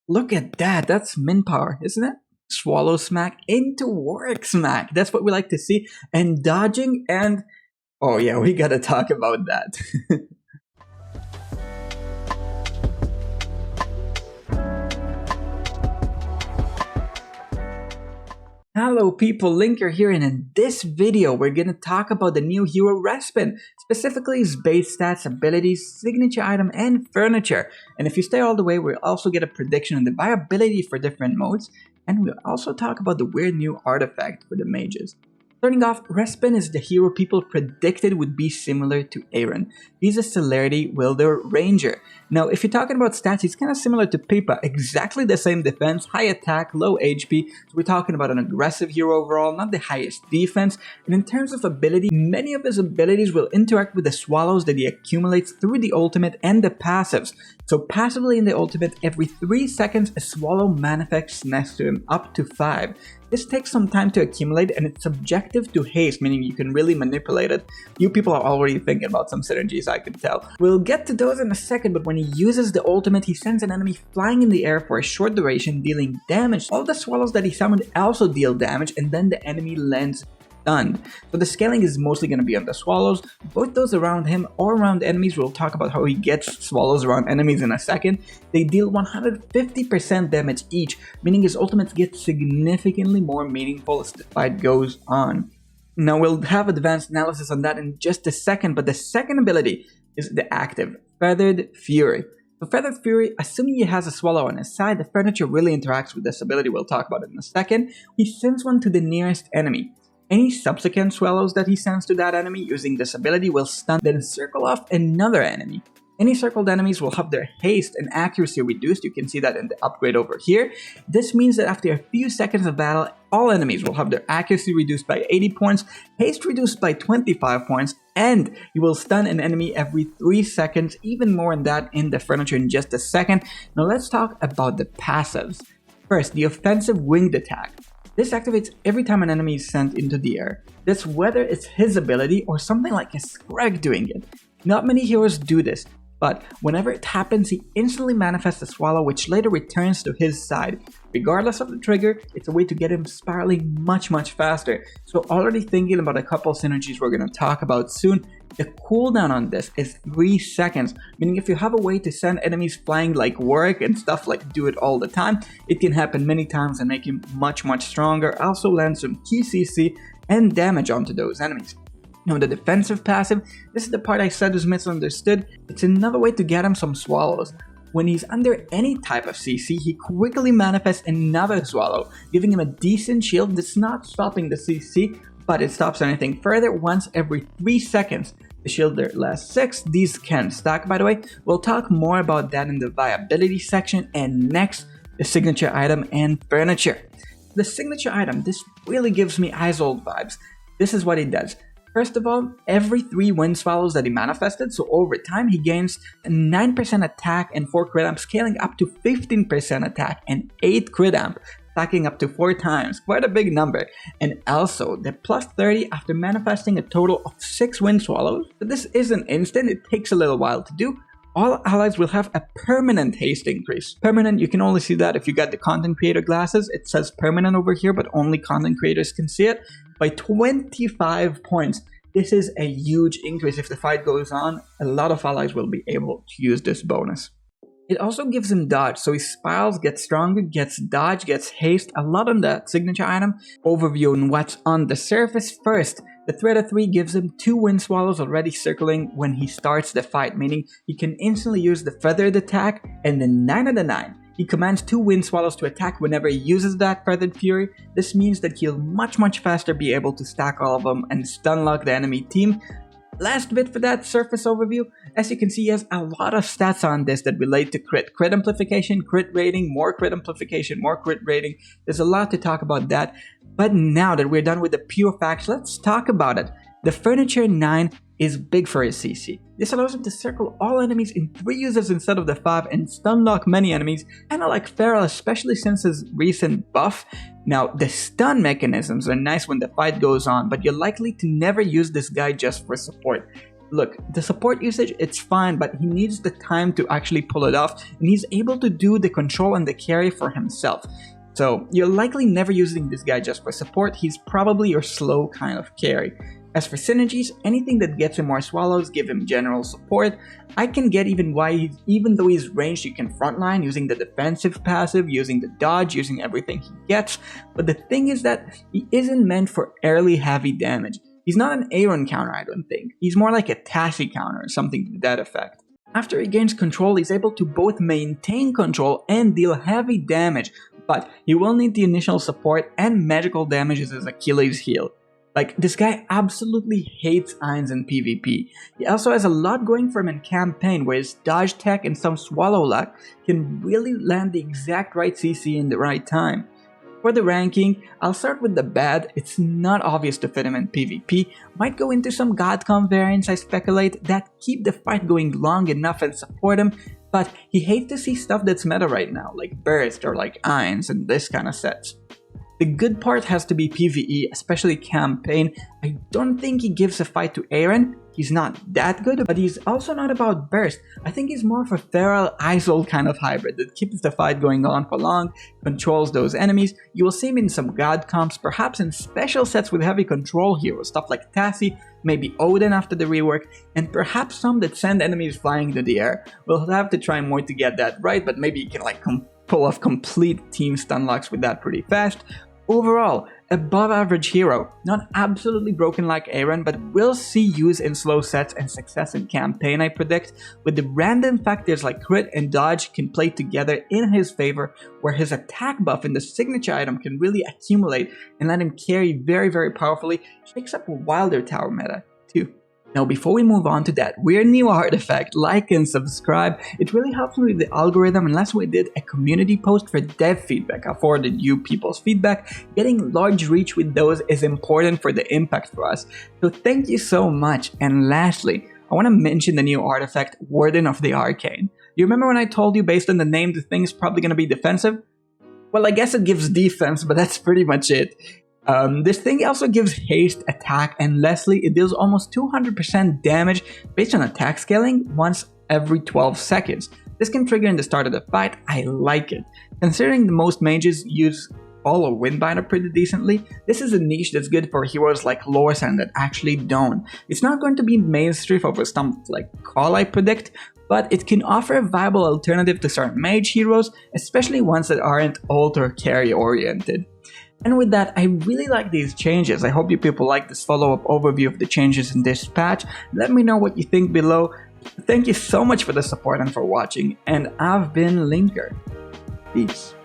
Look at that, that's min power, isn't it? Swallow smack into work smack. That's what we like to see. And dodging and... oh yeah, we gotta talk about that. Hello people, Linker here, and in this video we're gonna talk about the new hero Respen, specifically his base stats, abilities, signature item, and furniture. And if you stay all the way, we'll also get a prediction on the viability for different modes, and we'll also talk about the weird new artifact for the mages. Starting off, Respen is the hero people predicted would be similar to Aaron. He's a Celerity Wielder Ranger. Now, if you're talking about stats, he's kind of similar to Pipa, exactly the same defense, high attack, low HP, so we're talking about an aggressive hero overall, not the highest defense. And in terms of ability, many of his abilities will interact with the swallows that he accumulates through the ultimate and the passives. So passively in the ultimate, every 3 seconds a swallow manifests next to him, up to 5. This takes some time to accumulate and it's subjective to haste, meaning you can really manipulate it. You people are already thinking about some synergies, I can tell. We'll get to those in a second, but when he uses the ultimate, he sends an enemy flying in the air for a short duration, dealing damage. All the swallows that he summoned also deal damage, and then the enemy lands stunned. So the scaling is mostly going to be on the swallows, both those around him or around enemies. We'll talk about how he gets swallows around enemies in a second. They deal 150% damage each, meaning his ultimates get significantly more meaningful as the fight goes on. Now we'll have advanced analysis on that in just a second, but the second ability is the active, Feathered Fury. So Feathered Fury, assuming he has a swallow on his side, the furniture really interacts with this ability. We'll talk about it in a second. He sends one to the nearest enemy. Any subsequent swallows that he sends to that enemy using this ability will stun, then circle off another enemy. Any circled enemies will have their haste and accuracy reduced. You can see that in the upgrade over here. This means that after a few seconds of battle, all enemies will have their accuracy reduced by 80 points, haste reduced by 25 points, and you will stun an enemy every 3 seconds, even more than that in the furniture in just a second. Now let's talk about the passives. First, the offensive winged attack. This activates every time an enemy is sent into the air. That's whether it's his ability or something like a Scrag doing it. Not many heroes do this, but whenever it happens, he instantly manifests a swallow which later returns to his side. Regardless of the trigger, it's a way to get him spiraling much faster. So already thinking about a couple synergies we're going to talk about soon. The cooldown on this is 3 seconds, meaning if you have a way to send enemies flying like work and stuff like do it all the time, it can happen many times and make him much stronger. Also land some key CC and damage onto those enemies. Now the defensive passive, this is the part I said was misunderstood. It's another way to get him some swallows. When he's under any type of CC, he quickly manifests another swallow, giving him a decent shield that's not stopping the CC, but it stops anything further once every 3 seconds. The shield there lasts 6, these can stack by the way. We'll talk more about that in the viability section, and next, the signature item and furniture. The signature item, this really gives me Isolde vibes. This is what it does. First of all, every 3 wind swallows that he manifested, so over time he gains 9% attack and 4 crit amp, scaling up to 15% attack and 8 crit amp, stacking up to 4 times, quite a big number. And also the plus 30 after manifesting a total of 6 wind swallows. But this isn't instant, it takes a little while to do. All allies will have a permanent haste increase. Permanent, you can only see that if you got the content creator glasses. It says permanent over here, but only content creators can see it. By 25 points. This is a huge increase. If the fight goes on, a lot of allies will be able to use this bonus. It also gives him dodge, so his spirals get stronger, gets dodge, gets haste, a lot on that signature item. Overview on what's on the surface. First, the threat of 3 gives him 2 wind swallows already circling when he starts the fight, meaning he can instantly use the feathered attack, and the 9 of the 9. He commands 2 wind swallows to attack whenever he uses that Feathered Fury. This means that he'll much faster be able to stack all of them and stun lock the enemy team. Last bit for that surface overview, as you can see he has a lot of stats on this that relate to crit. Crit amplification, crit rating, more crit amplification, more crit rating. There's a lot to talk about that. But now that we're done with the pure facts, let's talk about it. The Furniture 9 is big for his CC. This allows him to circle all enemies in 3 uses instead of the 5 and stun lock many enemies, kinda like Feral, especially since his recent buff. Now, the stun mechanisms are nice when the fight goes on, but you're likely to never use this guy just for support. Look, the support usage, it's fine, but he needs the time to actually pull it off, and he's able to do the control and the carry for himself. So you're likely never using this guy just for support, he's probably your slow kind of carry. As for synergies, anything that gets him more swallows, give him general support. I can get even why, even though he's ranged, you can frontline using the defensive passive, using the dodge, using everything he gets. But the thing is that he isn't meant for early heavy damage. He's not an Aaron counter, I don't think. He's more like a Tassie counter or something to that effect. After he gains control, he's able to both maintain control and deal heavy damage, but he will need the initial support, and magical damage is his Achilles heel. Like, this guy absolutely hates Irons in PvP. He also has a lot going for him in campaign, where his dodge tech and some swallow luck can really land the exact right CC in the right time. For the ranking, I'll start with the bad. It's not obvious to fit him in PvP. Might go into some Godcom variants, I speculate, that keep the fight going long enough and support him, but he hates to see stuff that's meta right now, like Burst or like Irons and this kind of sets. The good part has to be PvE, especially campaign. I don't think he gives a fight to Aaron. He's not that good, but he's also not about burst. I think he's more of a feral Isold kind of hybrid that keeps the fight going on for long, controls those enemies. You will see him in some god comps, perhaps in special sets with heavy control heroes, stuff like Tassie, maybe Odin after the rework, and perhaps some that send enemies flying into the air. We'll have to try more to get that right, but maybe you can like pull off complete team stun locks with that pretty fast. Overall, above average hero, not absolutely broken like Aaron, but will see use in slow sets and success in campaign, I predict, with the random factors like crit and dodge can play together in his favor, where his attack buff in the signature item can really accumulate and let him carry very powerfully. Shakes up a wilder tower meta too. Now before we move on to that weird new artifact, like and subscribe. It really helps me with the algorithm, and last week I did a community post for dev feedback. I forwarded you people's feedback. Getting large reach with those is important for the impact for us. So thank you so much. And lastly, I want to mention the new artifact, Warden of the Arcane. You remember when I told you based on the name the thing's probably going to be defensive? Well, I guess it gives defense, but that's pretty much it. This thing also gives haste, attack, and lastly, it deals almost 200% damage based on attack scaling once every 12 seconds. This can trigger in the start of the fight. I like it. Considering the most mages use follow Windbinder pretty decently, this is a niche that's good for heroes like Lorsan that actually don't. It's not going to be mainstream over stuff like Call, I predict, but it can offer a viable alternative to certain mage heroes, especially ones that aren't ult or carry oriented. And with that, I really like these changes. I hope you people like this follow-up overview of the changes in this patch. Let me know what you think below. Thank you so much for the support and for watching, and I've been Linker. Peace.